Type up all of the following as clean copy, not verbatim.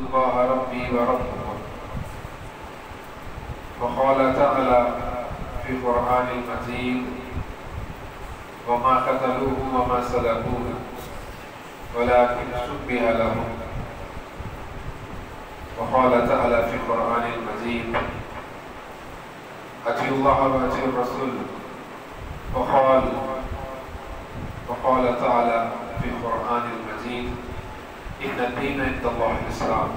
الله ربي وربكم. وقال تعالى في القرآن المجيد وما قتلوه وما صلبوه ولكن شبه لهم. وقال تعالى في القرآن المجيد أطيعوا الله وأطيعوا الرسول. وقال تعالى في القرآن المجيد إن الدين عند الله الإسلام.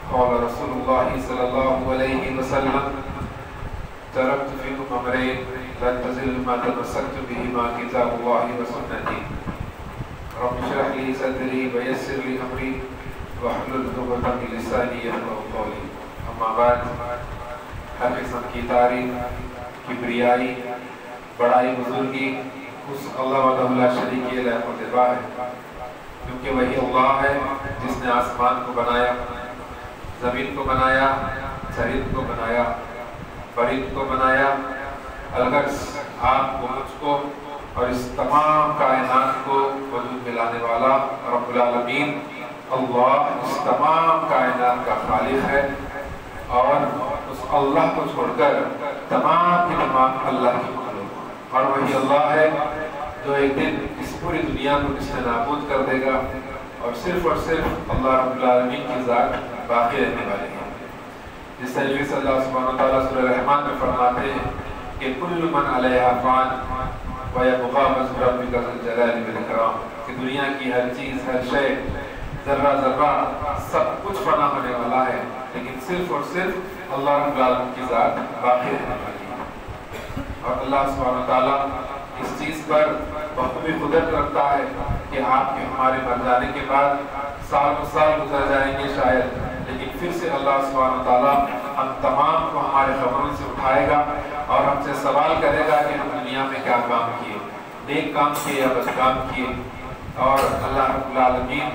قال رسول الله صلى الله عليه وسلم تركت فيكم أمرين لن تزلوا ما تمسكت بهما كتاب الله وسنتي. رب اشرح لي صدري ويسر لي أمري واحلل عقدة من لساني يفقهوا قولي. أما بعد، ہر قسم کی تعریف، کبریائی، بڑائی، بزرگی اس اللہ وحدہ لا شریک کی لائق و دبا ہے، کیونکہ وہی اللہ ہے جس نے آسمان کو بنایا، زمین کو بنایا، چرند کو بنایا، پرند کو بنایا، الغرض آپ کو، مجھ کو اور اس تمام کائنات کو وجود ملانے والا رب العالمین اللہ اس تمام کائنات کا خالق ہے، اور اس اللہ کو چھوڑ کر تمام کی تمام اللہ کی مخلوق، اور وہی اللہ ہے جو ایک دن اس پوری دنیا کو اس نے نابود کر دے گا، اور صرف اللہ رب العالمین کی ذات باقی رہنے والی ہے۔ جس طریقے سے اللہ سبحانہ وتعالیٰ سورہ رحمان میں فرماتے ہیں کہ کل من علیہا فان ویبقی وجہ ربک ذو الجلال والاکرام، کہ دنیا کی ہر چیز، ہر شے، ذرہ ذرہ سب کچھ فنا ہونے والا ہے، لیکن صرف اور صرف اللہ رب العالمین کی ذات باقی رہنے والی ہے۔ اور اللہ سبحانہ وتعالیٰ اس چیز پر بخوبی قدرت رکھتا ہے کہ آپ کے ہمارے مر جانے کے بعد سال و سال گزر جائیں گے شاید، لیکن پھر سے اللہ سبحانہ وتعالیٰ ہم تمام کو ہمارے خبروں سے اٹھائے گا اور ہم سے سوال کرے گا کہ ہم دنیا میں کیا کام کیے، نیک کام کیے یا بد کام کیے۔ اور اللہ رب العالمین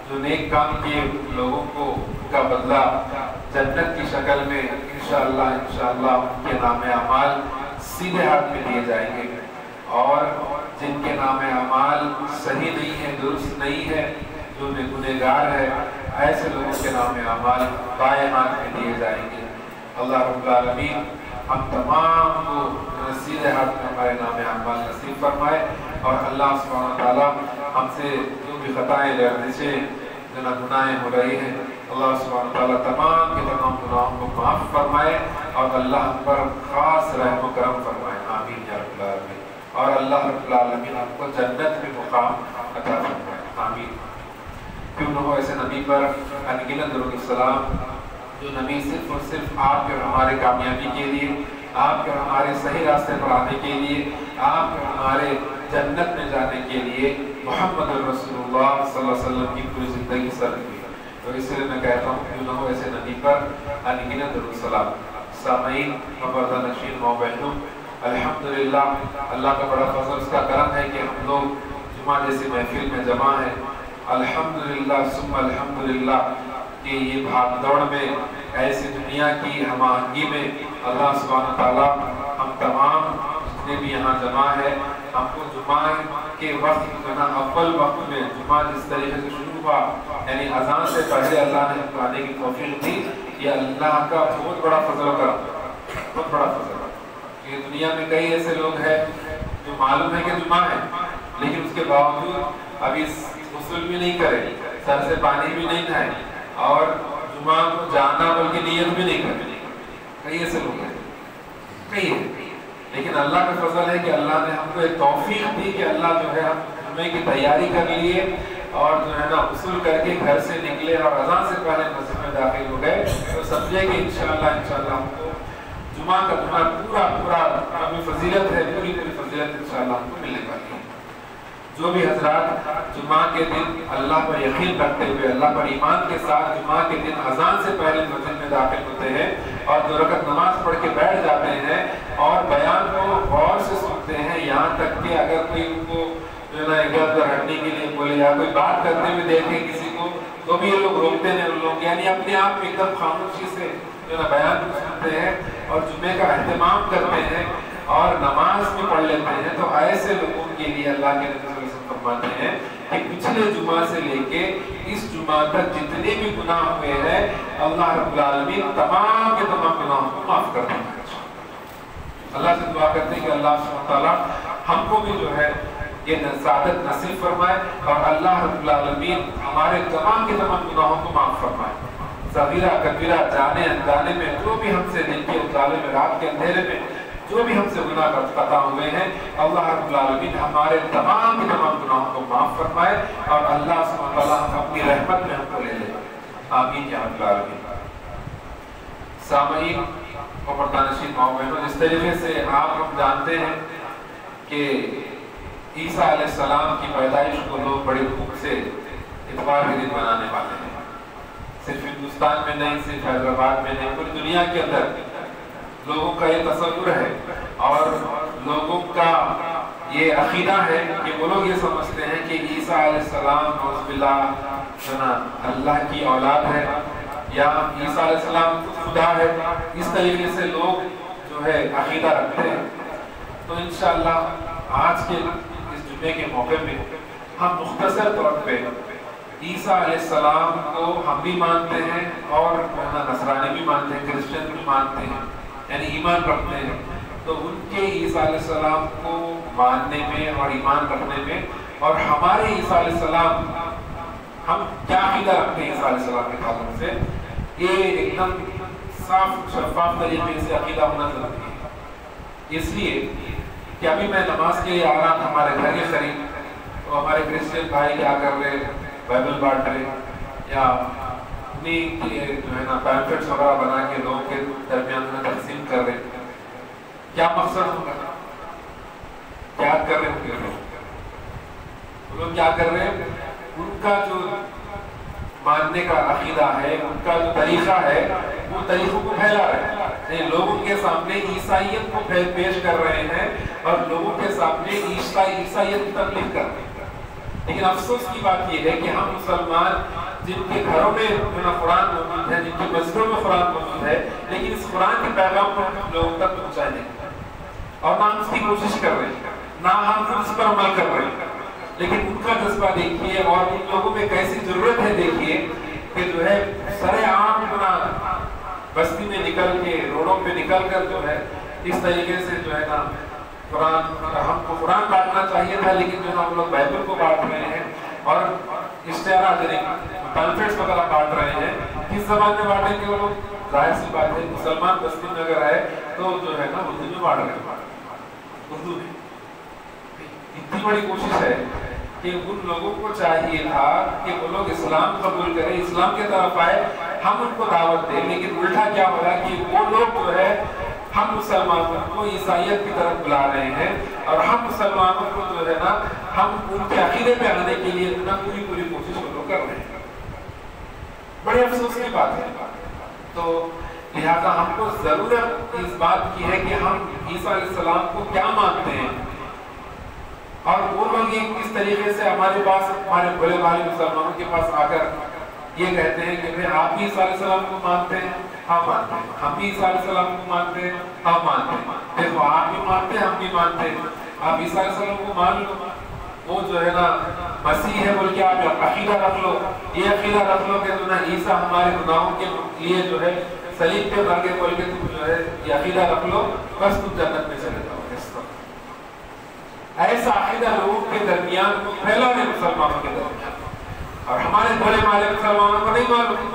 جو نیک کام کیے لوگوں کو کا بدلہ جنت کی شکل میں انشاءاللہ ان کے نام اعمال سیدھے ہاتھ میں دیے جائیں گے، اور جن کے نام اعمال صحیح نہیں ہے، درست نہیں ہے، جو گنہگار ہے، ایسے لوگوں کے نام اعمال بائیں ہاتھ میں دیے جائیں گے۔ اللہ رب العالمین ہم تمام کو سیدھے ہاتھ میں ہمارے نام اعمال نصیب فرمائے، اور اللہ سبحانہ وتعالیٰ ہم سے جو بھی خطائیں لرزشیں گناہیں ہو رہی ہیں، اللہ سبحانہ وتعالیٰ تمام کے تمام گناہوں کو معاف فرمائے، اور اللہ ہم پر خاص رحم و کرم فرمائے، آمین یا رب العالمین۔ اور اللہ رب العالمین ہم کو جنت میں مقام عطا فرمائے، آمین۔ کیوں نہ ہو ایسے نبی پر انگنت درود السلام، جو نبی صرف اور صرف آپ کے اور ہمارے کامیابی کے لیے، آپ کے اور ہمارے صحیح راستے پر آنے کے لیے، آپ کے اور ہمارے جنت میں جانے کے لیے محمد رسول اللہ صلی اللہ علیہ وسلم کی پوری زندگی صرف ہوئی۔ تو اس لیے میں کہتا ہوں کیوں نہ ہو ایسے نبی پر انگنت درود السلام۔ سامعین و پردہ نشین ماں بہنوں، الحمدللہ اللہ کا بڑا فضل، اس کا کرم ہے کہ ہم لوگ جمعہ جیسی محفل میں جمع ہیں۔ الحمدللہ ثم الحمدللہ کہ یہ بھاگ دوڑ میں، ایسی دنیا کی ہم آہنگی میں اللہ سبحانہ تعالیٰ ہم تمام جتنے بھی یہاں جمع ہے، ہم کو جمعہ کے وقت اول وقت میں جمعہ جس طریقے سے شروع ہوا، یعنی اذان سے پہلے اللہ نے ہم کو آنے کی توفیق دی، یہ اللہ کا بہت بڑا فضل و کرم، بہت بڑا فضل ہے۔ کہ دنیا میں کئی ایسے لوگ ہیں جو معلوم ہے کہ جمعہ ہے، لیکن اس کے باوجود ابھی غسل بھی نہیں کرے، سر سے پانی بھی نہیں کھائے، اور جمعہ کو جانا بلکہ نیت بھی نہیں کرے۔ کئی ایسے لوگ ہیں، کئی ہیں، لیکن اللہ کا فضل ہے کہ اللہ نے ہم کو ایک توفیق دی کہ اللہ جو ہے ہم جمعے کی تیاری کر لیے، اور جو ہے نا غسل کر کے گھر سے نکلے اور اذان سے پہلے مسجد میں داخل ہو گئے، تو سمجھے کہ انشاءاللہ ہم کو جمعہ کا پورا فضیلت ہے، پوری فضیلت انشاءاللہ ہم کو ملنے والی ہے۔ جو بھی حضرات جمعہ کے دن اللہ پر یقین رکھتے ہوئے، اللہ پر ایمان کے ساتھ جمعہ کے دن اذان سے پہلے مسجد میں داخل ہوتے ہیں اور 2 رکعت نماز پڑھ کے بیٹھ جاتے ہیں اور بیان کو غور سے سنتے ہیں، یہاں تک کہ اگر کوئی ان کو جو ہے نا ادھر ادھر ہٹنے کے لیے بولے یا کوئی بات کرتے ہوئے دیکھیں کسی کو، تو بھی یہ لوگ روکتے ہیں، لوگ یعنی اپنے آپ ایک دم خاموشی سے جو ہے نا بیان کو سنتے ہیں اور جمعے کا اہتمام کرتے ہیں۔ اور نماز بھی پڑھ لیتے ہیں، تو ایسے لوگوں کے لیے اللہ کے نبی صلی اللہ علیہ وسلم فرماتے ہیں کہ پچھلے جمعہ سے لے کے اس جمعہ تک جتنے بھی گناہ ہوئے ہیں اللہ رب العالمین تمام کے تمام گناہوں کو معاف کر دیں گے۔ اللہ سے دعا کرتے ہیں کہ اللہ سبحانہ تعالیٰ ہم کو بھی جو ہے یہ سعادت نصیب فرمائے اور اللہ رب العالمین ہمارے تمام کے تمام گناہوں کو معاف فرمائے۔ صغیرہ کبیرہ جانے انجانے میں جو بھی ہم سے دن کے اجالے میں رات کے اندھیرے میں جو بھی ہم سے گناہ خطا ہوئے ہیں اللہ رب العالمین ہمارے تمام کے تمام گناہوں کو معاف فرمائے اور اللہ سبحانہ تعالیٰ اپنی رحمت میں ہم کو لے لے، آمین یا رب العالمین۔ سامعین اور پردانشین ماؤں بہنوں، جس طریقے سے آپ ہم جانتے ہیں کہ عیسیٰ علیہ السلام کی پیدائش کو لوگ بڑے دھوم سے اتوار کے دن منانے والے ہیں، صرف ہندوستان میں نہیں، صرف حیدرآباد میں نہیں، پوری دنیا کے اندر لوگوں کا یہ تصور ہے اور لوگوں کا یہ عقیدہ ہے کہ وہ لوگ یہ سمجھتے ہیں کہ عیسیٰ علیہ السلام نعوذ باللہ اللہ کی اولاد ہے یا عیسیٰ علیہ السلام خدا ہے، اس طریقے سے لوگ جو ہے عقیدہ رکھتے ہیں۔ تو انشاءاللہ آج کے اس جمعے کے موقع میں ہم مختصر طور پہ عیسیٰ علیہ السلام کو ہم بھی مانتے ہیں اور نصرانی بھی مانتے ہیں، کرسچن بھی مانتے ہیں، یعنی ایمان رکھتے ہیں، تو ان کے عیسیٰ علیہ السلام کو ماننے میں اور ایمان رکھنے میں اور ہمارے عیسیٰ علیہ السلام ہم کیا عقیدہ رکھتے ہیں عیسیٰ علیہ السلام کے تعلق سے، یہ ایک دم صاف شفاف طریقے سے عقیدہ ہونا ضروری ہے۔ اس لیے کہ ابھی میں نماز کے لیے آ رہا تھا ہمارے گھر کے قریب، تو ہمارے کرسچن بھائی کیا کر رہے، بائبل بانٹ رہے یا اپنی جو ہے نا پیمفلیٹس وغیرہ بنا کے لوگوں کے درمیان میں تقسیم کر رہے۔ کیا مقصد ہوگا؟ کیا کر رہے ہوں گے لوگ کیا کر رہے ہیں؟ ان کا جو ماننے کا عقیدہ ہے، ان کا جو طریقہ ہے، وہ طریقوں کو پھیلا رہے ہیں، لوگوں کے سامنے عیسائیت کو پیش کر رہے ہیں اور لوگوں کے سامنے عیسائیت کی تبلیغ کر رہے ہیں۔ لیکن افسوس کی بات یہ ہے کہ ہم مسلمان جن کے گھروں میں قرآن موجود ہے، جن کے مسجدوں میں قرآن موجود ہے، لیکن اس قرآن کے پیغام کو لوگوں تک پہنچائے نہیں اور نہ ہم اس کی کوشش کر رہے ہیں، نہ ہم اس پر عمل کر رہے ہیں۔ لیکن ان کا جذبہ دیکھیے اور ان لوگوں میں کیسی ضرورت ہے دیکھیے کہ جو ہے سرے عام بستی میں نکل کے روڈوں پہ نکل کر جو ہے اس طریقے سے جو ہے نا قرآن، ہم کو قرآن بانٹنا چاہیے تھا لیکن جو ہے ہم لوگ بائبل کو بانٹ رہے ہیں اور اشتہارات پمفلیٹس وغیرہ بانٹ رہے ہیں۔ کس زبان میں بانٹیں گے وہ لوگ؟ ظاہر سی بات ہے مسلمان بستی میں اگر ہے تو جو ہے نا اردو میں بانٹ رہے ہیں، اردو میں۔ اتنی بڑی کوشش ہے کہ ان لوگوں کو چاہیے تھا کہ وہ لوگ اسلام قبول کریں، اسلام کے طرف آئے، ہم ان کو دعوت دیں، لیکن الٹا کیا ہو رہا ہے کہ وہ لوگ جو ہے ہم مسلمانوں کو عیسائیت کی طرف بلا رہے ہیں اور ہم مسلمانوں کو جو ہے نا ہم ان کے عقیدے پہ آنے کے لیے جو ہے پوری کوشش وہ لوگ کر رہے ہیں۔ بڑے افسوس کی بات ہے۔ تو لہذا ہم کو ضرورت اس بات کی ہے کہ ہم عیسیٰ علیہ السلام کو کیا مانتے ہیں اور وہ لوگ کس طریقے سے ہمارے پاس، ہمارے بھولے بھالے مسلمانوں کے پاس آ کر یہ کہتے ہیں کہ آپ بھی عیسیٰ علیہ السلام کو مانتے ہیں؟ ہاں مانتے ہیں۔ ہم بھی عیسیٰ علیہ السلام کو مانتے ہیں؟ ہاں مانتے ہیں۔ دیکھو آپ بھی مانتے ہیں، ہم بھی مانتے ہیں، آپ عیسیٰ علیہ السلام کو مان لو، وہ جو ہے نا مسیح ہے بول کے آپ عقیدہ رکھ لو، یہ عقیدہ رکھ لو کہ جو ہے عیسیٰ ہمارے گناہوں کے لیے جو ہے صلیب پہ مر گئے بول کے تم جو ہے یہ عقیدہ رکھ لو، بس تم جنت میں چلے جاؤ۔ ایسا عقیدہ لوگوں کے درمیان کو پھیلا ہے مسلمانوں کے درمیان، اور ہمارے بھولے بھالے مسلمانوں کو نہیں معلوم۔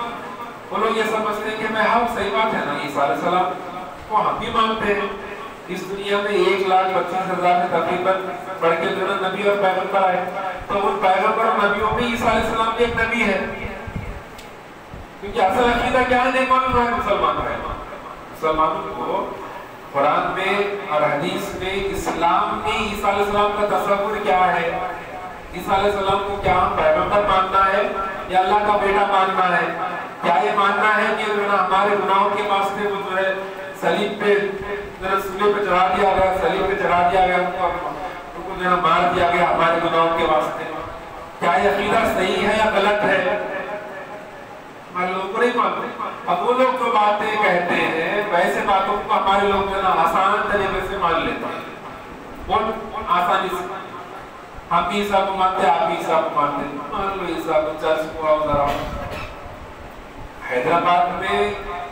وہ لوگ یہ سمجھتے ہیں کہ میں ہاں صحیح بات ہے نا، عیسیٰ علیہ السلام کو ہم بھی مانتے ہیں۔ اس دنیا میں 1,25,000 میں تقریباً بڑھ کے جو ہے نبی اور پیغمبر آئے، تو ان پیغمبر اور نبیوں میں عیسیٰ علیہ السلام بھی ایک نبی ہے، کیونکہ اصل عقیدہ کیا ہے نہیں معلوم ہے مسلمانوں کو۔ قرآن میں اور حدیث میں اسلام میں عیسیٰ علیہ السلام کا تصور کیا ہے؟ عیسیٰ علیہ السلام کو کیا ہم پیغمبر ماننا ہے یا اللہ کا بیٹا ماننا ہے؟ کیا یہ ماننا ہے کہ ہمارے گناہوں کے واسطے وہ جو ہے صلیب پہ سولی پہ چڑھا دیا گیا، صلیب پہ چڑھا دیا گیا، ان کو جو ہے مار دیا گیا ہمارے گناہوں کے واسطے؟ کیا یہ عقیدہ صحیح ہے یا غلط ہے؟ ہمارے لوگوں کو نہیں مانتے. اب وہ لوگ جو باتیں کہتے ہیں ویسے باتوں کو ہمارے لوگ جو ہے نا آسان طریقے سے مان لیتے ہیں, بہت آسانی سے. ہم بھی عیسیٰ کو مانتے, آپ بھی عیسیٰ کو مانتے, مان لو عیسیٰ کو, چرچ کو آؤ ذرا. حیدرآباد میں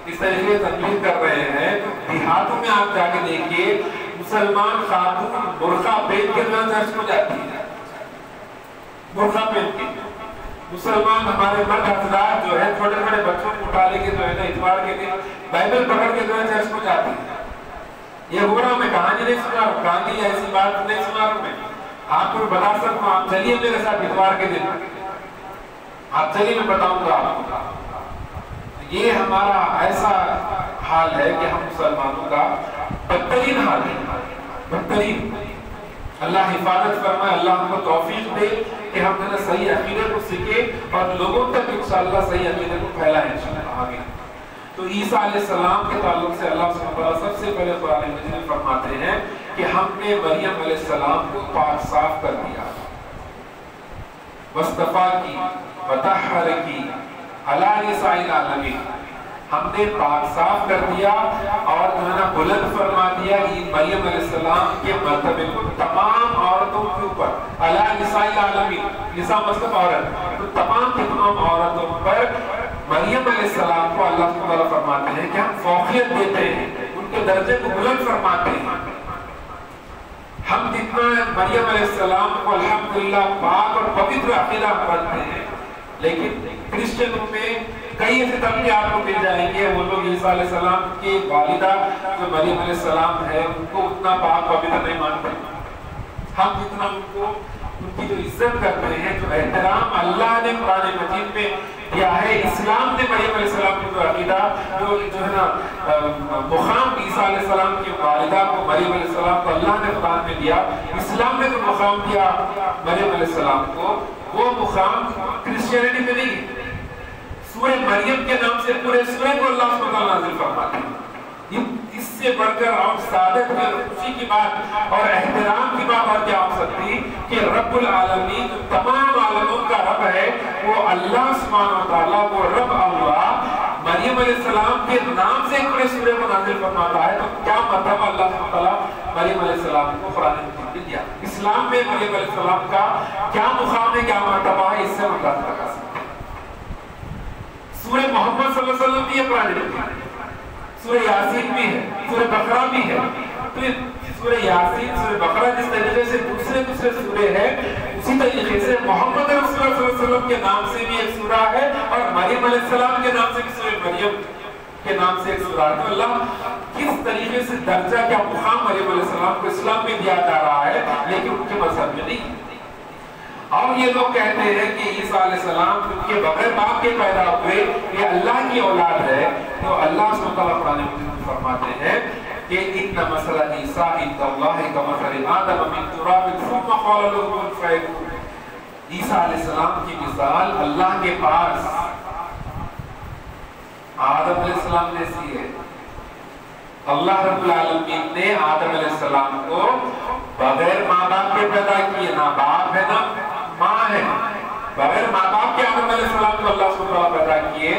اس طریقے سے تبلیغ کر رہے ہیں تو دیہاتوں میں آپ جا کے دیکھیے مسلمان خاتون برقع پہن کے چرچ کو جاتی ہے, برقع پہن کے. مسلمان ہمارے مرد حضرات جو ہے چھوٹے چھوٹے بچوں کو اٹھا لے کے جو ہے نا اتوار کے دن بائبل پکڑ کے جو ہے چرچ کو جاتی ہے. یہ ہو رہا, میں کہانی نہیں سنا رہا ہوں, کہانی ایسی بات نہیں سنا رہا ہوں میں, آپ کو بتا سکتا ہوں. آپ چلیے میرے ساتھ اتوار کے دن, آپ چلیے میں بتاؤں گا آپ کو. یہ ہمارا ایسا حال ہے کہ ہم مسلمانوں کا بدترین حال ہے, بدترین. اللہ حفاظت فرمائے, اللہ ہم کو توفیق دے کہ ہم جو ہے صحیح عقیدے کو سیکھیں اور لوگوں تک انشاءاللہ صحیح عقیدے کو پھیلائیں انشاءاللہ آگے. تو عیسیٰ علیہ السلام کے تعلق سے اللہ سبحانہ وتعالیٰ سب سے پہلے قرآن مجید میں فرماتے ہیں کہ ہم نے مریم علیہ السلام کو پاک صاف کر دیا, وَاصْطَفَا کی, وَطَهَّرَ کی, عَلَىٰ نِسَاءِ الْعَالَمِينَ. ہم نے پاک صاف کر دیا اور جو ہے نا بلند فرما دیا مریم علیہ السلام کے مرتبے کو تمام عورتوں کے اوپر. عَلَىٰ نِسَاءِ الْعَالَمِينَ, نساء مطلب عورت, تو تمام کی تمام عورتوں پر مریم علیہ السلام کو اللہ تعالیٰ فرماتے ہیں کہ ہم فوقیت دیتے ہیں, ان کے درجے کو بلند فرماتے ہیں. ہم جتنا مریم علیہ السلام کو الحمدللہ پاک اور پوتر عقیدہ رکھتے ہیں, لیکن کرسچنوں میں کئی ایسے طبقے آپ کو مل جائیں گے, وہ لوگ عیسیٰ علیہ السلام کی والدہ جو مریم علیہ السلام ہے ان کو اتنا پاک پوتر نہیں مانتے. ہم جتنا ان کو ان کی جو عزت کرتے ہیں, جو احترام اللہ نے قرآن مجید میں دیا ہے, اسلام نے مریم علیہ السلام کو جو عقیدہ جو ہے نا مقام عیسیٰ علیہ السلام کی والدہ کو مریم علیہ السلام کو اللہ نے قرآن میں دیا, اسلام نے جو مقام دیا مریم علیہ السلام کو, وہ مقام کرسچینٹی میں نہیں. سورہ مریم کے نام سے پورے سورہ کو اللہ سبحانہ وتعالیٰ نازل فرماتے ہیں. اس سے بڑھ کر اور سعادت اور خوشی کی بات اور احترام کی بات اور کیا ہو سکتی کہ رب العالمین جو تمام عالموں کا رب ہے وہ اللہ سبحانہ وتعالیٰ, وہ رب اللہ مریم علیہ السلام کے نام سے پورے سورہ کو نازل فرماتا ہے. تو کیا مرتبہ اللہ سبحانہ وتعالیٰ مریم علیہ السلام کو قرآن مجید میں دیا. اسلام میں مریم علیہ السلام کا کیا مقام ہے, کیا مرتبہ ہے, اس سے ہم اندازہ لگا سکتے ہیں. سورہ محمد صلی اللہ علیہ وسلم بھی ہے قرآن مجید, سورہ یاسین بھی ہے, سورہ بقرہ بھی ہے. تو سورہ یاسین, سورہ بقرہ جس طریقے سے دوسرے سورے ہیں, اسی طریقے سے محمد رسول اللہ صلی اللہ علیہ وسلم کے نام سے بھی ایک سورہ ہے اور مریم علیہ السلام کے نام سے بھی سورہ مریم کے نام سے ایک سورہ ہے. تو اللہ کس طریقے سے درجہ کیا مقام مریم علیہ السلام کو اسلام میں دیا جا رہا ہے, لیکن ان کے مذہب میں نہیں. اور یہ لوگ کہتے ہیں کہ عیسیٰ علیہ السلام کے بغیر باپ کے پیدا ہوئے, یہ اللہ کی اولاد ہے. تو اللہ سبحانہ وتعالیٰ قرآن مجید میں فرماتے ہیں کہ ان مثل عیسیٰ عند اللہ کمثل آدم من تراب ثم قال له کن فیکون. عیسیٰ علیہ السلام کی مثال اللہ کے پاس آدم علیہ السلام جیسی ہے. اللہ رب العالمین نے آدم علیہ السلام کو بغیر ماں باپ کے پیدا کیے, نہ باپ ہے نہ ماں ہے, بغیر ماں باپ کے آدم علیہ السلام کو اللہ سبحانہ وتعالیٰ پیدا کیے.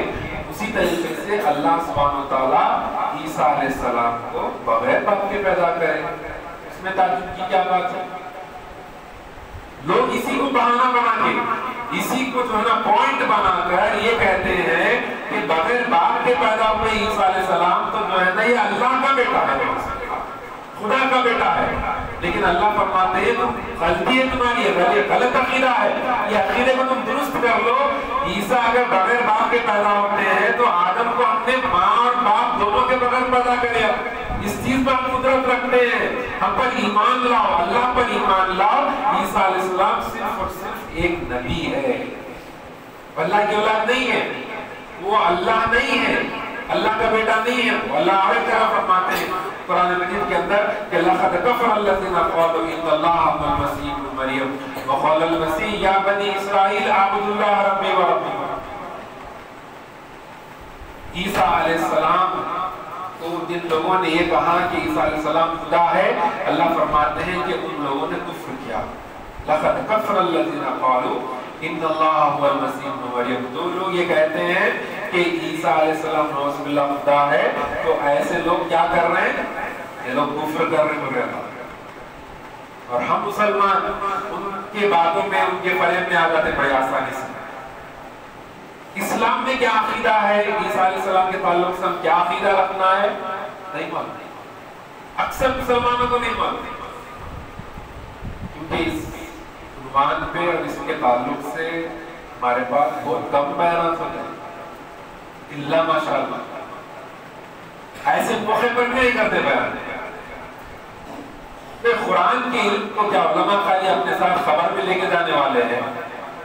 اسی طریقے سے اللہ سبحانہ وتعالیٰ عیسیٰ علیہ السلام کو بغیر باپ کے پیدا کرے. اس میں تعجب کی کیا بات ہے؟ لوگ اسی کو بہانہ بنا کے, اسی کو جو ہے نا پوائنٹ بنا کر یہ کہتے ہیں کہ بغیر باپ کے پیدا ہوئے عیسیٰ علیہ السلام تو جو ہے نا یہ اللہ کا بیٹا ہے, خدا کا بیٹا ہے. لیکن اللہ فرماتے ہیں تم غلطی ہے تمہاری, غلط عقیدہ ہے, یہ عقیدے کو تم درست کر لو. عیسیٰ اگر بغیر باپ کے پیدا ہوتے ہیں تو آدم کو ہم نے ماں اور باپ دونوں کے بغیر پیدا کرے. اس چیز پر ہم قدرت رکھتے ہیں, ہم پر ایمان لاؤ, اللہ پر ایمان لاؤ. عیسیٰ علیہ السلام صرف اور صرف ایک نبی ہے, اللہ کی اولاد نہیں ہے, وہ اللہ نہیں ہے, اللہ کا بیٹا نہیں ہے. اللہ اور ایک طرح فرماتے ہیں قرآن مجید کے اندر کہ لَقَدْ كَفَرَ الَّذِينَ قَالُوا إِنَّ اللَّهَ هُوَ الْمَسِيحُ ابْنُ مَرْيَمَ وَقَالَ الْمَسِيحُ يَا بَنِي إِسْرَائِيلَ اعْبُدُوا اللَّهَ رَبِّي وَرَبِّكُمْ. عیسیٰ علیہ السلام تو جن لوگوں نے یہ کہا کہ عیسیٰ علیہ السلام خدا ہے, اللہ فرماتے ہیں کہ ان لوگوں نے کفر کیا. لَقَدْ كَفَرَ الَّذِينَ قَالُوا إِنَّ اللَّهَ هُوَ الْمَسِيحُ ابْنُ مَرْيَمَ. جو لوگ یہ کہتے ہیں کہ عیسیٰ علیہ السلام نعوذ باللہ خدا ہے، تو ایسے لوگ کیا کر رہے ہیں؟ یہ لوگ کفر کر رہے ہیں، اور ہم مسلمان ان کے باتوں میں، ان کے فریب میں آ جاتے ہیں بڑی آسانی سے۔ اسلام میں کیا عقیدہ ہے عیسیٰ علیہ السلام کے تعلق سے، ہم کیا عقیدہ رکھنا ہے، نہیں معلوم۔ اکثر مسلمانوں کو نہیں معلوم، کیونکہ اس عنوان پہ اور اس کے تعلق سے ہمارے پاس بہت کم بیانات ہوتے ہیں، الا ماشاءاللہ، ایسے موقع پر نہیں کرتے بیان۔ قرآن کے علم کو کیا علماء خالی اپنے ساتھ خبر میں لے کے جانے والے ہیں؟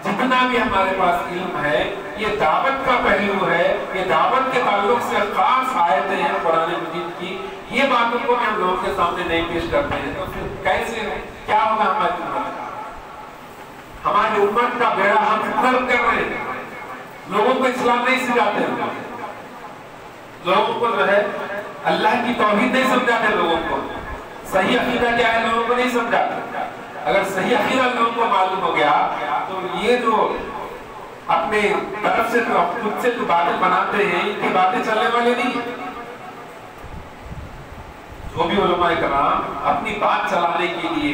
جتنا بھی ہمارے پاس علم ہے یہ دعوت کا پہلو ہے، یہ دعوت کے تعلق سے خاص آیتیں ہیں قرآن مجید کی، یہ باتوں کو ہم لوگوں کے سامنے نہیں پیش کرتے ہیں، تو پھر کیسے کیا ہوگا ہماری امت کا؟ ہماری امت کا بیڑا ہم غرق کر رہے ہیں، لوگوں کو اسلام نہیں سکھاتے ہیں، لوگوں کو جو ہے اللہ کی توحید نہیں سمجھاتے، لوگوں کو صحیح عقیدہ کیا ہے لوگوں کو نہیں سمجھاتے۔ اگر صحیح عقیدہ لوگوں کو معلوم ہو گیا تو یہ جو اپنے طرف سے خود سے جو باتیں بناتے ہیں ان کی باتیں چلنے والے نہیں ہیں۔ جو بھی علماء کرام اپنی بات چلانے کے لیے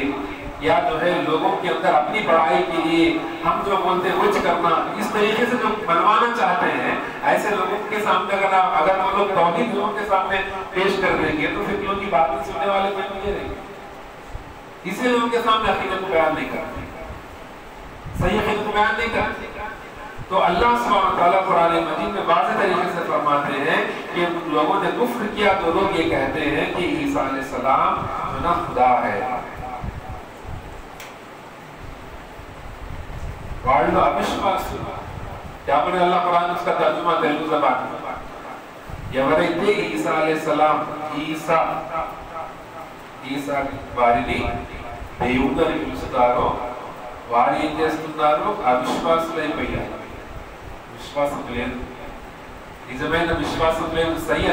یا جو ہے لوگوں کے اندر اپنی بڑائی کے لیے ہم جو بولتے ہیں کچھ کرنا، اس طریقے سے جو بنوانا چاہتے ہیں، ایسے لوگوں کے سامنے اگر وہ لوگ توحید لوگوں کے سامنے پیش کر دیں گے تو پھر لوگوں کی باتیں سننے والے کوئی نہیں رہیں گے، اسی لوگوں کے سامنے عقیدت کو بیان نہیں کرتے، صحیح عقیدت کو بیان نہیں کرتے۔ تو اللہ سبحانہ وتعالیٰ قرآن مجید میں واضح طریقے سے فرماتے ہیں کہ لوگوں نے کفر کیا تو لوگ یہ کہتے ہیں کہ عیسیٰ علیہ السلام جو نا خدا ہے۔ وَعَلَّ أَبِشْمَاسُ کیا بولے اللہ قرآن اس کا ترجمہ تیلگو زبان ఎవరైతే ఈసా అలైహిస్సలాం ఈసా వారిని దేవుడని పిలుస్తారో వారు ఏం చేస్తున్నారు? అవిశ్వాసులైపోయారు, విశ్వాసం లేదు, నిజమైన విశ్వాసం లేదు, సహీ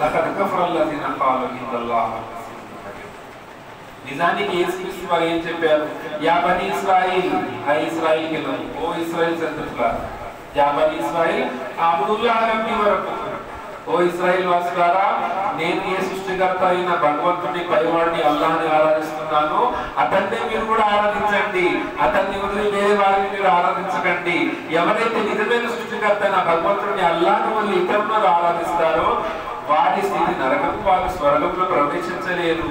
لقد كفر الذين قالوا إن الله నిజానికి యేసుక్రీస్తు వారు ఏం చెప్పారు? యా బనీ ఇస్రాయిల్, ఆ ఇస్రాయిల్ కి ఓ ఇస్రాయిల్ సంతతులారా, యా బనీ ఇస్రాయిల్ అబుదుల్లాహ రబ్బీ వ రబ్బకుమ్, ఓ ఇస్రాయిల్ వాసులారా నేను ఏ సృష్టికర్త అయిన భగవంతుని పైవాడిని అల్లాహ్ని ఆరాధిస్తున్నాను, అతన్నే మీరు కూడా ఆరాధించండి, అతన్ని వదిలి వేరే వారిని మీరు ఆరాధించకండి। ఎవరైతే నిజమైన సృష్టికర్త అయిన భగవంతుని అల్లాహ్ని వదిలి ఇతరులను ఆరాధిస్తారో వారి స్థితి నరకం, వారు స్వర్గంలో ప్రవేశించలేరు।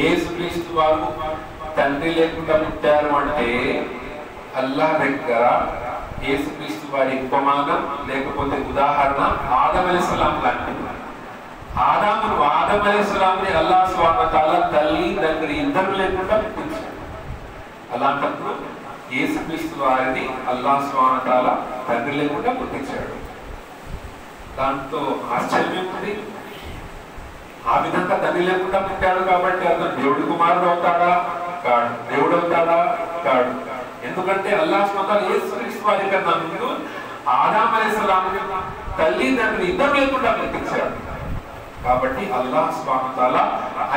యేసుక్రీస్తు వారు తండ్రి లేకుండా పుట్టారు అంటే అల్లాహ్ దగ్గర యేసుక్రీస్తు వారి ఉపమానం లేకపోతే ఉదాహరణ ఆదం అలైహిస్సలాం లాంటిది। ఆదం అలైహిస్సలాంని అల్లాహ్ సుబ్హానహు వ తఆలా తల్లి తండ్రి ఇద్దరు లేకుండా పుట్టించాడు, అలాంటప్పుడు యేసుక్రీస్తు వారిని అల్లాహ్ సుబ్హానహు వ తఆలా తండ్రి లేకుండా పుట్టించాడు। దాంతో ఆశ్చర్యం ఉంది। ఆ విధంగా తండ్రి లేకుండా పుట్టాడు కాబట్టి అతను దేవుడి కుమారుడు అవుతాడా? కాడు। దేవుడు అవుతాడా? కాడు। ఎందుకంటే అల్లాహ్ సుబ్హానహు వ తఆలా యేసుక్రీస్తు వారి కన్నా ముందు ఆదం అలైహిస్సలాంని తల్లి తండ్రి ఇద్దరు లేకుండా పుట్టించాడు కాబట్టి అల్లాహ్ సుబ్హానహు వ తఆలా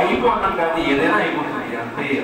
అయిపోనగానే ఏదైనా అయిపోతుంది అంటే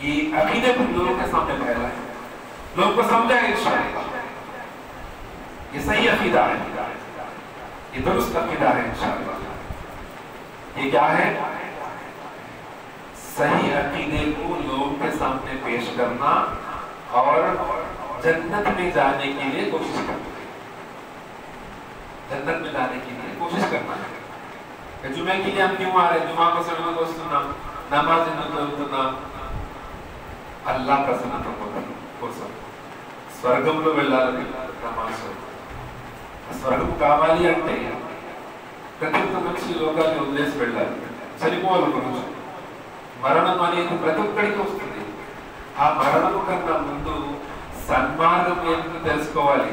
یہ عقیدے کو لوگوں کے سامنے پھیلا ہے، لوگوں کو سمجھا ہے انشاءاللہ یہ صحیح عقیدہ ہے، یہ درست عقیدہ ہے انشاءاللہ۔ یہ کیا ہے؟ صحیح عقیدے کو لوگوں کے سامنے پیش کرنا اور جنت میں جانے کے لیے کوشش کرنا، جنت میں جانے کے لیے کوشش کرنا ہے کہ جمعہ کے لیے ہم کیوں آ رہے ہیں؟ جمعہ کو سننے کو سننا، نماز اتنا اللہ کا سنت کو سن స్వర్గంలో వెళ్ళాలని నమాజు స్వర్గం కావాలి అంటే ప్రతి ఒక్క మనిషి లోకాన్ని వదిలేసి వెళ్ళాలి, చనిపోవాలి గురించి। మరణం అనేది ప్రతి ఒక్కడికి వస్తుంది। ఆ మరణం కన్నా ముందు సన్మార్గం ఏంటో తెలుసుకోవాలి।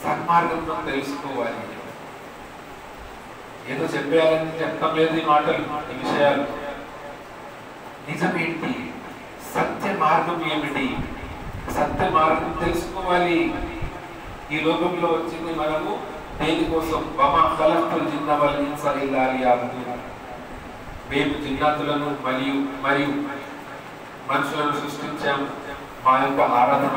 సన్మార్గంలో తెలుసుకోవాలి। ఏదో చెప్పాలని చెప్తాం లేదు, ఈ మాటలు ఈ విషయాలు నిజమేంటి, సత్య మార్గం ఏమిటి, సత్య మార్గం తెలుసుకోవాలి। ఈ లోకంలో వచ్చింది మనము దేనికోసం? వమా ఖలక్తుల్ జిన్న వల్ ఇన్స ఇల్లా లియఅబ్దున్, మేము జిన్నాతులను మరియు మనుషులను సృష్టించాము మా యొక్క ఆరాధన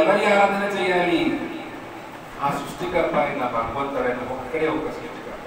ఎవరి ఆరాధన చేయాలి? ఆ సృష్టికర్త అయిన భగవంతుడైన ఒక్కడే ఒక సృష్టికర్త,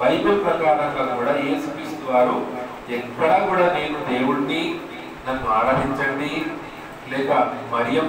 బైబిల్ ప్రకారంగా కూడా యేసుక్రీస్తు వారు ఎక్కడ కూడా నేను దేవుణ్ణి నన్ను ఆరాధించండి లేక మరియం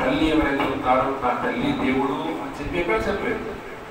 తల్లి ఎవరైతే ఉన్నారో నా తల్లి దేవుడు అని చెప్పి ఎక్కడ చెప్పలేదు,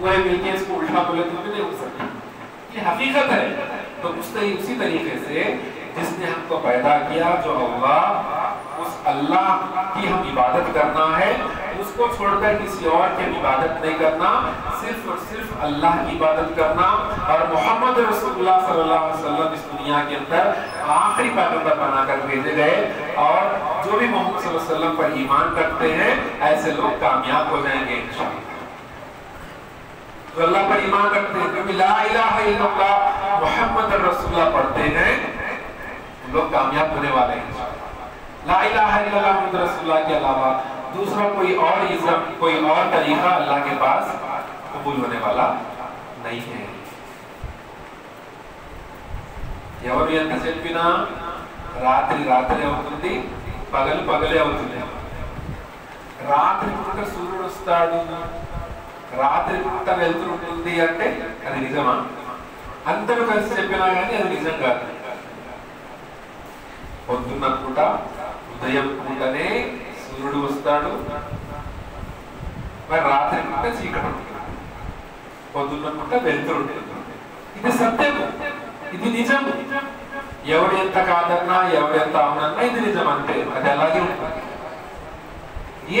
پورے مل کے اس کو الٹا بولے تو بھی نہیں ہو سکتی، یہ حقیقت ہے۔ تو اسی طریقے سے جس نے ہم کو پیدا کیا، جو اللہ، اس اللہ کی ہم عبادت کرنا ہے، اس کو چھوڑ کر کسی اور کی عبادت نہیں کرنا، صرف اور صرف اللہ کی عبادت کرنا۔ اور محمد رسول اللہ صلی اللہ علیہ وسلم اس دنیا کے اندر آخری پیغمبر بنا کر بھیجے گئے، اور جو بھی محمد صلی اللہ علیہ وسلم پر ایمان رکھتے ہیں ایسے لوگ کامیاب ہو جائیں گے انشاءاللہ۔ جو اللہ پر ایمان رکھتے ہیں، جو لا الہ الا اللہ محمد رسول اللہ پڑھتے ہیں، لوگ کامیاب ہونے والے ہیں۔ لا الہ الا اللہ محمد رسول اللہ کے علاوہ دوسرا کوئی اور عزم، کوئی اور طریقہ اللہ کے پاس قبول ہونے والا نہیں ہے۔ ఎవరు ఎంత చెప్పినా రాత్రి రాత్రి అవుతుంది, పగలు పగలే అవుతుంది। రాత్రి పూట సూర్యుడు వస్తాడు, రాత్రి పూట వెళ్తూ ఉంటుంది అంటే అది నిజమా? అందరూ కలిసి చెప్పినా కానీ అది నిజం కాదు। పొద్దున్న పూట ఉదయం పూటనే సూర్యుడు వస్తాడు, మరి రాత్రి పూట చీకటి ఉంటుంది, పొద్దున్న పూట వెళ్తురు ఉంటుంది। ఇది సత్యం, ఇది నిజం। ఎవడు ఎంత కాదన్నా, ఎవడు ఎంత అవునన్నా ఇది నిజం అంతే, అది అలాగే ఉంటుంది। ఏ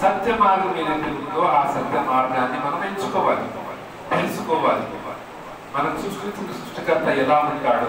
సత్య మార్గం ఏదైతే ఉందో ఆ సత్య మార్గాన్ని మనం ఎంచుకోవాలి, తెలుసుకోవాలి। మనకు సృష్టికర్త ఎలా ఉంటాడు,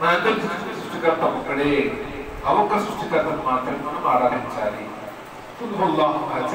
మనందరూ సృష్టికర్త ఒక్కడే, ఆ ఒక్క సృష్టికర్తను మాత్రమే మనం ఆరాధించాలి। కుల్ హువల్లాహు అహద్,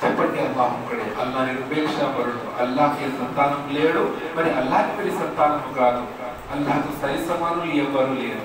చెప్పండి అల్లాహ్ ఒక్కడే, అల్లాహ్ నిరుపేక్షపరుడు, అల్లాహ్కి సంతానం లేడు, మరి అల్లాహ్కి మరి సంతానం కాదు, అల్లాహ్కు సరి సమానులు ఎవరు లేరు।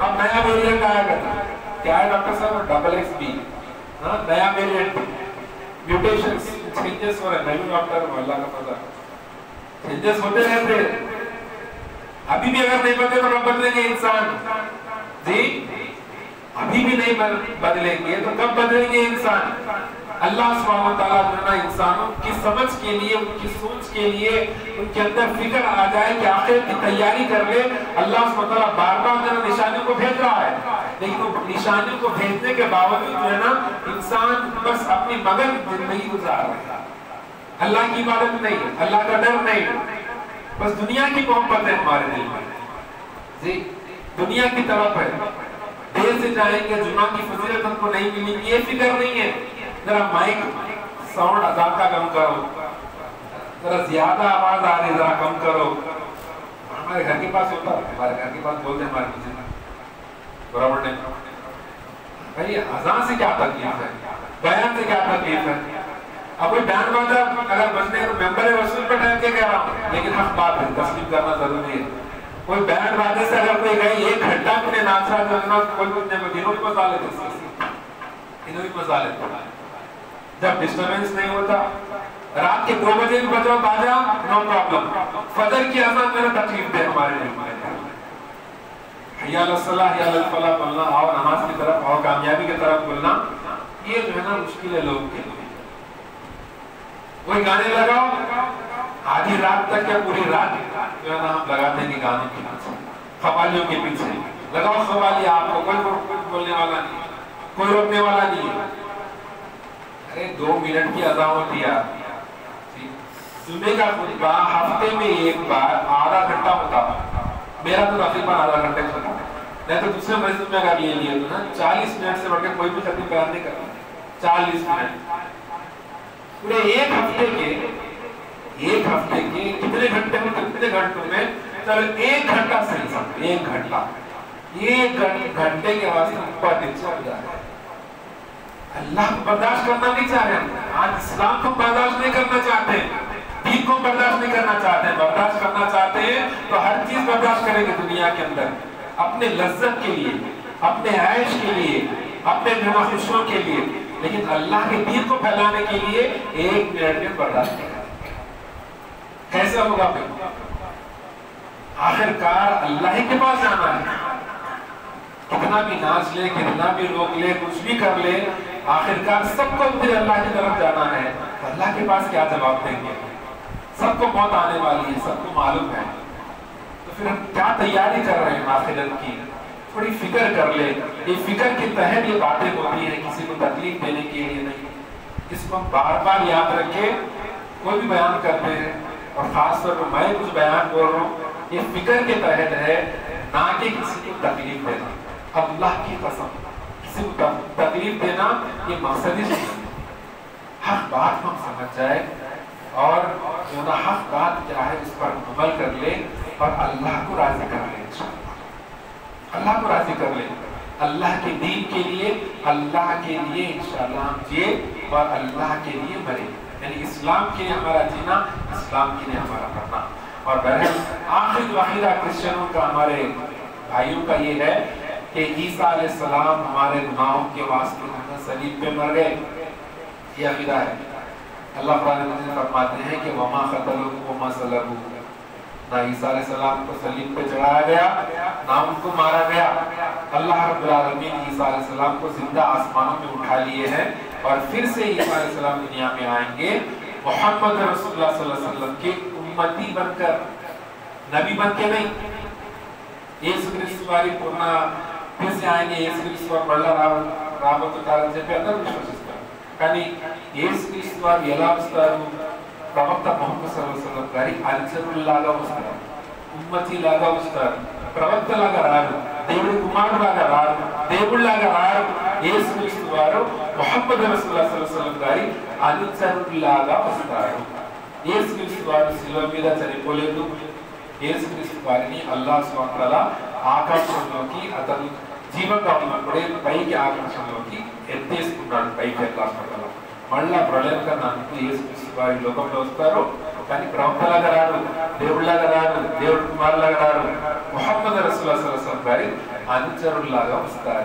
اب نیا ویریئنٹ آیا کرتا ہے، کیا ہے ڈاکٹر صاحب؟ XXB، نیا ویریئنٹ، میوٹیشنز، چینجز ہو رہے ہیں. میں بھی ڈاکٹر ہوں، اللہ کا پتہ، چینجز ہوتے رہتے ہیں. ابھی بھی اگر نہیں بدلے تو کب بدلیں گے انسان؟ جی ابھی بھی نہیں بدلیں گے تو کب بدلیں گے انسان؟ اللہ سبحانہ وتعالیٰ جو ہے نا انسانوں کی سمجھ کے لیے، ان کی سوچ کے لیے، ان کے اندر فکر آ جائے کہ آخر کی تیاری کر لے. اللہ سبحانہ وتعالیٰ بار بار جو ہے نشانیوں کو بھیج رہا ہے، لیکن وہ نشانیوں کو بھیجنے کے باوجود جو ہے نا انسان بس اپنی مگن زندگی گزار رہا ہے. اللہ کی عبادت نہیں، اللہ کا ڈر نہیں، بس دنیا کی محبت ہے ہمارے دل میں. جی دنیا کی طرف ہے، دیر سے جائیں گے، جمعہ کی فضیلت ہم کو نہیں ملے گی، یہ فکر نہیں ہے. ذرا مائک ساؤنڈ اذان کا کم کرو، ذرا زیادہ آواز آ رہی ذرا کم کرو. ہمارے گھر کے پاس ہوتا ہے، ہمارے گھر کے پاس بولتے ہیں ہمارے پیچھے برابر نے بھائی اذان سے کیا تکلیف ہے، بیان سے کیا تکلیف ہے. اب کوئی بیان باجا اگر بجنے کو ممبر رسول پہ ٹائم کے کہہ رہا ہوں، لیکن حق بات ہے، تسلیم کرنا ضروری ہے. کوئی بیان باجے سے اگر کوئی گئی 1 گھنٹہ اپنے ناچا جو کوئی پوچھنے کو دنوں بھی مزا لیتے، دنوں بھی مزا لیتے. جب ڈسٹربنس نہیں ہوتا، رات کے 2 بجے بھی بجاؤ باجا، نو پرابلم. فجر کی اذان میں تکلیف دے ہمارے لیے. حی علی الصلاۃ حی علی الفلاح بولنا، آؤ نماز کی طرف، آؤ کامیابی کی طرف بولنا، یہ جو ہے نا مشکل ہے لوگ کے لیے. کوئی گانے لگاؤ، آدھی رات تک یا پوری رات جو ہے نا ہم لگاتے ہیں کہ گانوں کے پیچھے، قوالیوں کے پیچھے لگاؤ. قوالی آپ کو کوئی بولنے والا نہیں، کوئی روکنے والا نہیں ہے. ارے 2 منٹ کی اذان ہوتی ہے. جمعے کا خطبہ ہفتے میں 1 بار آدھا گھنٹہ ہوتا، میرا تو تقریباً آدھا گھنٹے کا ہوتا. نہیں تو دوسرے مسجد میں اگر لے لیے تو نا 40 منٹ سے بڑھ کے کوئی بھی خطیب بیان نہیں کرتا. 40 منٹ پورے ایک ہفتے کے کتنے گھنٹے میں، کتنے گھنٹوں میں؟ چلو 1 گھنٹہ صحیح سمجھو، 1 گھنٹہ، 1 گھنٹے کے واسطے اوپر نیچے ہو جائے. اللہ کو برداشت کرنا نہیں چاہ رہے. آج اسلام کو برداشت نہیں کرنا چاہتے، دین کو برداشت نہیں کرنا چاہتے. برداشت کرنا چاہتے ہیں تو ہر چیز برداشت کریں گے دنیا کے اندر، اپنے لذت کے لیے، اپنے عیش کے لیے، اپنے خوشیوں کے لیے. لیکن اللہ کے دین کو پھیلانے کے لیے 1 منٹ میں برداشت نہیں کریں. کیسے ہوگا بھائی؟ آخر کار اللہ ہی کے پاس جانا ہے. کتنا بھی ناچ لے، کتنا بھی روک لے، کچھ بھی کر لے، آخر کار سب کو پھر اللہ کی طرف جانا ہے. تو اللہ کے پاس کیا جواب دیں گے؟ سب کو موت آنے والی ہے، سب کو معلوم ہے. تو پھر ہم کیا تیاری کر رہے ہیں آخرت کی؟ تھوڑی فکر کر لے. یہ فکر کے تحت یہ باتیں ہوتی ہیں، کسی کو تکلیف دینے کے لیے نہیں. اس کو بار بار یاد رکھے. کوئی بھی بیان کرتے ہیں، اور خاص طور پر میں کچھ بیان بول رہا ہوں، یہ فکر کے تحت ہے، نہ کہ کسی کو تکلیف دینا. اللہ کی قسم کسی کو تکلیف دینا یہ مقصد ہی نہیں. حق بات ہم سمجھ جائے اور جو نا حق بات کیا ہے اس پر عمل کر لے اور اللہ کو راضی کر لے. اللہ کو راضی کر لے، اللہ کے دین کے لیے، اللہ کے لیے انشاءاللہ ہم جیے اور اللہ کے لیے مرے. یعنی اسلام کے لیے ہمارا جینا، اسلام کے لیے ہمارا مرنا. اور بہرحال آخر جو عقیدہ کرسچنوں کا، ہمارے بھائیوں کا یہ ہے کہ عیسیٰ علیہ السلام ہمارے گناہوں کے واسطے صلیب پہ مر گئے. یہ عقیدہ ہے. اللہ قرآن مجید فرماتے ہیں کہ وما قتلوه وما صلبوه، نہ عیسیٰ علیہ السلام کو صلیب پہ چڑھایا گیا، نہ ان کو مارا گیا. اللہ رب العالمین عیسیٰ علیہ السلام کو زندہ آسمانوں میں اٹھا لیے ہیں، اور پھر سے عیسیٰ علیہ السلام دنیا میں آئیں گے محمد رسول اللہ صلی اللہ علیہ وسلم کے امتی بن کر، نبی بن کے نہیں. یسوع کرسٹ వారి పూర్ణ پھر سے آئیں گے. یسوع کرسٹ వారు మళ్ళా రాబోతుంటారని చెప్పి అందరూ విశ్వసిస్తారు. కానీ యేసు క్రీస్తు వారు ఎలా వస్తారు? ప్రవక్త ముహమ్మద్ సల్లల్లాహు అలైహి వసల్లం గారి అనుచరుల్లాగా వస్తారు, ఉమ్మతీలాగా వస్తారు. ప్రవక్తలాగా రారు, దేవుడి కుమారులాగా రారు, దేవుళ్ళలాగా రారు. యేసు క్రీస్తు వారు ముహమ్మద్ రసూలుల్లాహి సల్లల్లాహు అలైహి వసల్లం గారి అనుచరుల్లాగా వస్తారు. యేసు క్రీస్తు వారు శిలువ మీద చనిపోలేదు. యేసు క్రీస్తు వారిని అల్లాహ్ సుబ్హానహు వ తఆలా ఆకాశంలోకి, అతను జీవంగా ఉన్నప్పుడే పైకి ఆకాశంలోకి ఎత్తేసుకున్నాడు. పైకి అల్లాహ్ సుబ్హానహు వ తఆలా మళ్ళా ప్రళయం కన్నా యేసు క్రీస్తు వారి లోకంలో వస్తారు. కానీ ప్రవక్తలాగా రారు, దేవుళ్ళలాగా రారు, దేవుడి కుమారులాగా రారు, ముహమ్మద్ రసూలుల్లాహి సల్లల్లాహు అలైహి వసల్లం గారి అనుచరుల్లాగా వస్తారు.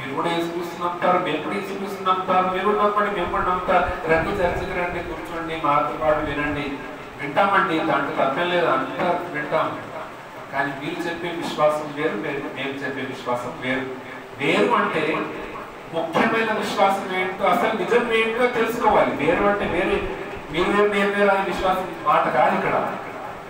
మీరు కూడా యేసుక్రీస్తు నమ్ముతారు, మేము కూడా యేసుక్రీస్తు నమ్ముతారు, మీరు నమ్మండి మేము కూడా నమ్ముతారు, రండి చర్చకి రండి, కూర్చోండి, మాతో పాటు వినండి, వింటామండి, దాంట్లో తప్పేం లేదు, అంతా వింటాం. కానీ మీరు చెప్పే విశ్వాసం వేరు, మేము చెప్పే విశ్వాసం వేరు. వేరు అంటే ముఖ్యమైన విశ్వాసం ఏంటో, అసలు నిజం ఏంటో తెలుసుకోవాలి. వేరు అంటే వేరే, మీరు వేరు నేను వేరు అనే విశ్వాసం మాట కాదు ఇక్కడ.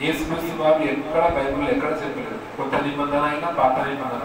యేసుక్రీస్తు వారు ఎక్కడ బైబిల్ ఎక్కడ చెప్పలేదు, కొత్త నిబంధన అయినా పాత నిబంధన,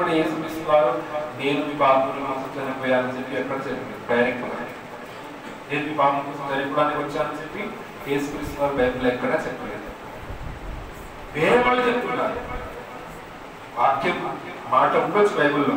కూడా యేసుక్రీస్తు వారు నేను మీ పాపముల కోసం చనిపోయానని చెప్పి ఎక్కడ చెప్పలేదు, డైరెక్ట్ గా నేను మీ పాపముల కోసం చనిపోవడానికి వచ్చానని చెప్పి యేసుక్రీస్తు వారు బైబిల్ ఎక్కడ చెప్పలేదు. వేరే వాళ్ళు చెప్తున్నారు, వాక్యం మాట ఉండొచ్చు బైబిల్లో,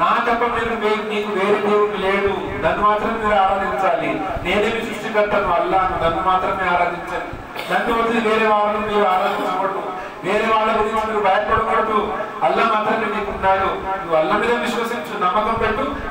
నా తప్ప నీకు వేరే దేవుడు లేడు, నన్ను మాత్రం మీరు ఆరాధించాలి, నేనే మీ సృష్టికర్తను అల్లాహ్ను, నన్ను మాత్రమే ఆరాధించండి, నన్ను వదిలి వేరే వాళ్ళను మీరు ఆరాధించకూడదు, వేరే వాళ్ళ గురించి మీరు భయపడకూడదు, అల్లాహ్ మాత్రమే నీకున్నాడు, నువ్వు అల్లాహ్ మీద విశ్వసించు, నమ్మకం పెట్టు,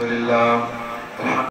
الحمد للہ.